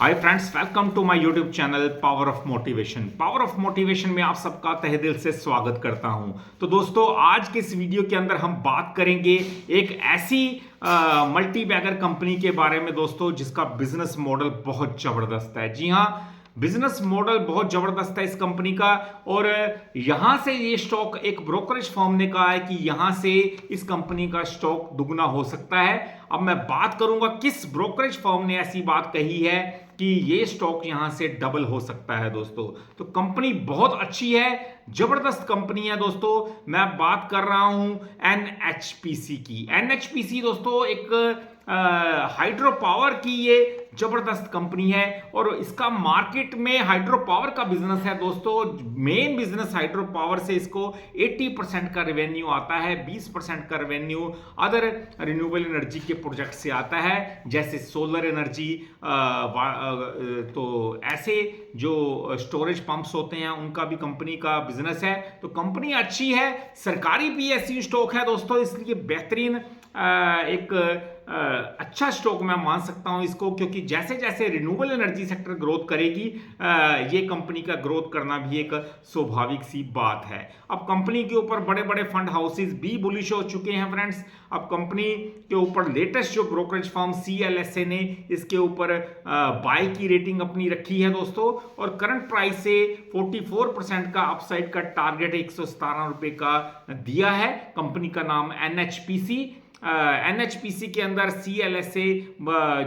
Hi friends, welcome to my YouTube channel power of motivation. Power of motivation में आप सबका तहे दिल से स्वागत करता हूं। तो दोस्तों, आज के इस वीडियो के अंदर हम बात करेंगे एक ऐसी मल्टी बैगर कंपनी के बारे में दोस्तों, जिसका बिजनेस मॉडल बहुत जबरदस्त है। जी हां, बिजनेस मॉडल बहुत जबरदस्त है इस कंपनी का। और यहां से ये स्टॉक, एक ब्रोकरेज फर्म ने कहा है कि यहां से इस कंपनी का स्टॉक दुगना हो सकता है। अब मैं बात करूंगा किस ब्रोकरेज फर्म ने ऐसी बात कही है कि ये स्टॉक यहां से डबल हो सकता है दोस्तों। तो कंपनी बहुत अच्छी है, जबरदस्त कंपनी है दोस्तों। मैं बात कर रहा हूं एनएचपीसी की। एनएचपीसी दोस्तों एक हाइड्रो पावर की ये जबरदस्त कंपनी है और इसका मार्केट में हाइड्रो पावर का बिजनेस है दोस्तों। मेन बिजनेस हाइड्रो पावर से इसको 80% का रेवेन्यू आता है, 20% का रेवेन्यू अदर रिन्यूएबल एनर्जी के प्रोजेक्ट से आता है, जैसे सोलर एनर्जी। तो ऐसे जो स्टोरेज पंप्स होते हैं उनका भी कंपनी का बिजनेस है। तो कंपनी अच्छी है, सरकारी पीएसयू स्टॉक है दोस्तों, इसलिए बेहतरीन एक अच्छा स्टॉक मैं मान सकता हूं इसको, क्योंकि जैसे जैसे रिन्यूएबल एनर्जी सेक्टर ग्रोथ करेगी ये कंपनी का ग्रोथ करना भी एक स्वाभाविक सी बात है। अब कंपनी के ऊपर बड़े बड़े फंड हाउसेस भी बुलिश हो चुके हैं फ्रेंड्स। अब कंपनी के ऊपर लेटेस्ट जो ब्रोकरेज फर्म सीएलएसए ने इसके ऊपर बाय की रेटिंग अपनी रखी है दोस्तों, और करंट प्राइस से 44% का अपसाइड का टारगेट 117 रुपए का दिया है। कंपनी का नाम एनएचपीसी। एनएचपीसी के अंदर सीएलएसए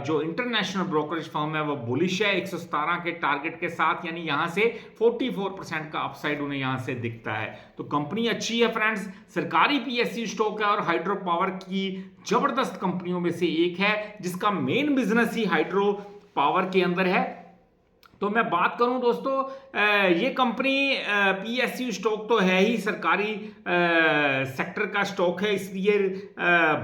जो इंटरनेशनल ब्रोकरेज फर्म है वो बुलिश है 117 के टारगेट के साथ, यानी यहां से 44% का अपसाइड उन्हें यहां से दिखता है। तो कंपनी अच्छी है फ्रेंड्स, सरकारी पीएसयू स्टॉक है और हाइड्रो पावर की जबरदस्त कंपनियों में से एक है, जिसका मेन बिजनेस ही हाइड्रो पावर के अंदर है। तो मैं बात करूं दोस्तों, ये कंपनी पीएसयू स्टॉक तो है ही, सरकारी सेक्टर का स्टॉक है, इसलिए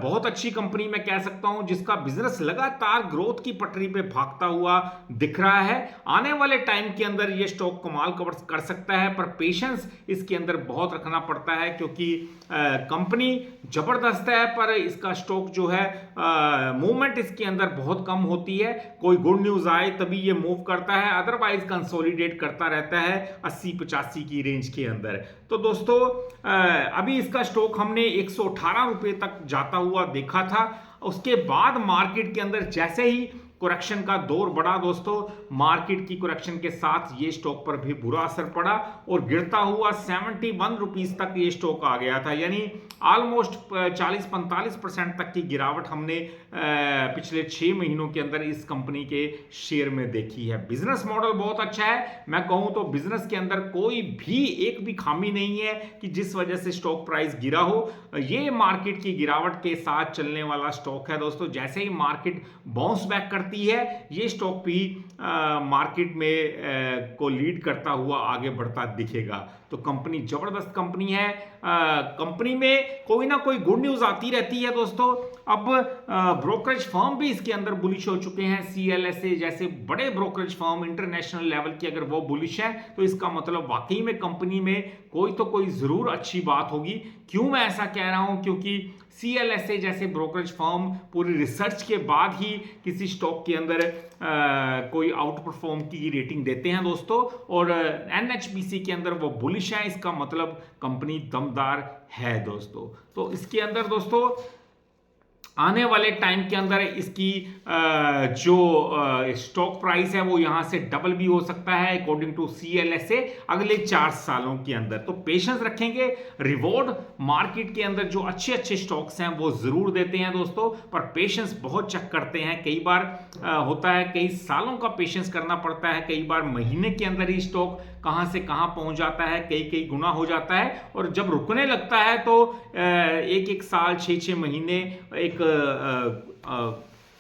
बहुत अच्छी कंपनी मैं कह सकता हूं, जिसका बिजनेस लगातार ग्रोथ की पटरी पे भागता हुआ दिख रहा है। आने वाले टाइम के अंदर ये स्टॉक कमाल कर सकता है, पर पेशेंस इसके अंदर बहुत रखना पड़ता है, क्योंकि कंपनी जबरदस्त है पर इसका स्टॉक जो है मूवमेंट इसके अंदर बहुत कम होती है। कोई गुड न्यूज आए तभी ये मूव करता है, अदरवाइज कंसोलिडेट करता रहता है 80-85 की रेंज के अंदर। तो दोस्तों, अभी इसका स्टॉक हमने 118 रुपए तक जाता हुआ देखा था। उसके बाद मार्केट के अंदर जैसे ही करेक्शन का दौर बढ़ा दोस्तों, मार्केट की करेक्शन के साथ ये स्टॉक पर भी बुरा असर पड़ा और गिरता हुआ 71 रुपीज तक ये स्टॉक आ गया था, यानी ऑलमोस्ट 40-45% तक की गिरावट हमने पिछले 6 महीनों के अंदर इस कंपनी के शेयर में देखी है। बिजनेस मॉडल बहुत अच्छा है, मैं कहूं तो बिजनेस के अंदर कोई भी एक भी खामी नहीं है कि जिस वजह से स्टॉक प्राइस गिरा हो। ये मार्केट की गिरावट के साथ चलने वाला स्टॉक है दोस्तों। जैसे ही मार्केट बाउंस बैक करती है, ये स्टॉक भी मार्केट में को लीड करता हुआ आगे बढ़ता दिखेगा। तो कंपनी जबरदस्त कंपनी है। कंपनी में कोई ना कोई गुड न्यूज आती रहती है दोस्तों। अब ब्रोकरेज फर्म भी इसके अंदर बुलिश हो चुके हैं, सीएलएसए जैसे बड़े ब्रोकरेज फर्म इंटरनेशनल लेवल की अगर वो बुलिश है, तो इसका मतलब वाकई में कंपनी में कोई तो कोई जरूर अच्छी बात होगी। क्यों मैं ऐसा कह रहा हूं, क्योंकि सीएलएसए जैसे ब्रोकरेज फर्म पूरी रिसर्च के बाद ही किसी स्टॉक के अंदर कोई आउट परफॉर्म की रेटिंग देते हैं दोस्तों, और एनएचपीसी के अंदर वो बुलिश है, इसका मतलब कंपनी दमदार है दोस्तों। तो इसके अंदर दोस्तों आने वाले टाइम के अंदर इसकी जो स्टॉक प्राइस है वो यहां से डबल भी हो सकता है अकॉर्डिंग टू सीएलएसए अगले 4 सालों के अंदर। तो पेशेंस रखेंगे, रिवॉर्ड मार्केट के अंदर जो अच्छे अच्छे स्टॉक्स हैं वो जरूर देते हैं दोस्तों, पर पेशेंस बहुत चेक करते हैं। कई बार होता है कई सालों का पेशेंस करना पड़ता है, कई बार महीने के अंदर ही स्टॉक कहां से कहां पहुंच जाता है, कई कई गुना हो जाता है, और जब रुकने लगता है तो एक एक साल 6-6 महीने एक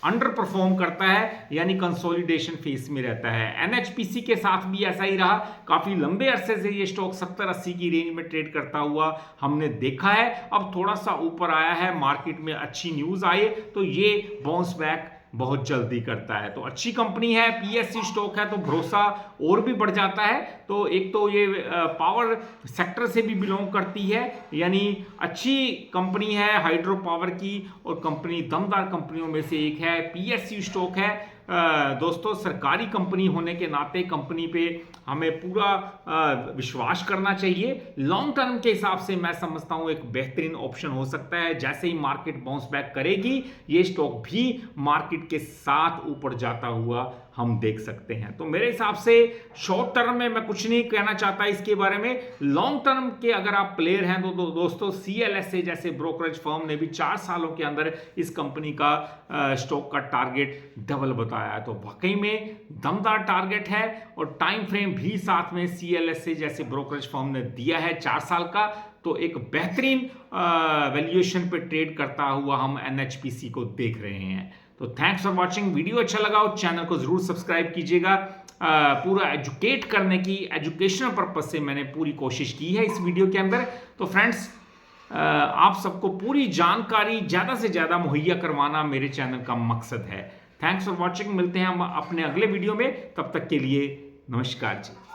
अंडर परफॉर्म करता है, यानी कंसोलिडेशन फेज में रहता है। एनएचपीसी के साथ भी ऐसा ही रहा, काफी लंबे अरसे से ये स्टॉक 70-80 की रेंज में ट्रेड करता हुआ हमने देखा है। अब थोड़ा सा ऊपर आया है, मार्केट में अच्छी न्यूज आए तो ये बाउंस बैक बहुत जल्दी करता है। तो अच्छी कंपनी है, पीएसयू स्टॉक है, तो भरोसा और भी बढ़ जाता है। तो एक तो ये पावर सेक्टर से भी बिलोंग करती है, यानी अच्छी कंपनी है हाइड्रो पावर की, और कंपनी दमदार कंपनियों में से एक है, पीएसयू स्टॉक है। दोस्तों सरकारी कंपनी होने के नाते कंपनी पे हमें पूरा विश्वास करना चाहिए। लॉन्ग टर्म के हिसाब से मैं समझता हूं एक बेहतरीन ऑप्शन हो सकता है। जैसे ही मार्केट बाउंस बैक करेगी ये स्टॉक भी मार्केट के साथ ऊपर जाता हुआ हम देख सकते हैं। तो मेरे हिसाब से शॉर्ट टर्म में मैं कुछ नहीं कहना चाहता इसके बारे में। लॉन्ग टर्म के अगर आप प्लेयर हैं तो दोस्तों CLSA जैसे ब्रोकरेज फर्म ने भी 4 सालों के अंदर इस कंपनी का स्टॉक का टारगेट डबल बताया है। तो वाकई में दमदार टारगेट है और टाइम फ्रेम भी साथ में CLSA जैसे ब्रोकरेज फर्म ने दिया है 4 साल का। तो एक बेहतरीन वैल्यूएशन पे ट्रेड करता हुआ हम NHPC को देख रहे हैं। तो थैंक्स फॉर वॉचिंग। वीडियो अच्छा लगा हो चैनल को जरूर सब्सक्राइब कीजिएगा। पूरा एजुकेट करने की एजुकेशनल पर्पज से मैंने पूरी कोशिश की है इस वीडियो के अंदर। तो फ्रेंड्स आप सबको पूरी जानकारी ज़्यादा से ज़्यादा मुहैया करवाना मेरे चैनल का मकसद है। Thanks for watching. मिलते हैं हम अपने अगले वीडियो में, तब तक के लिए नमस्कार जी।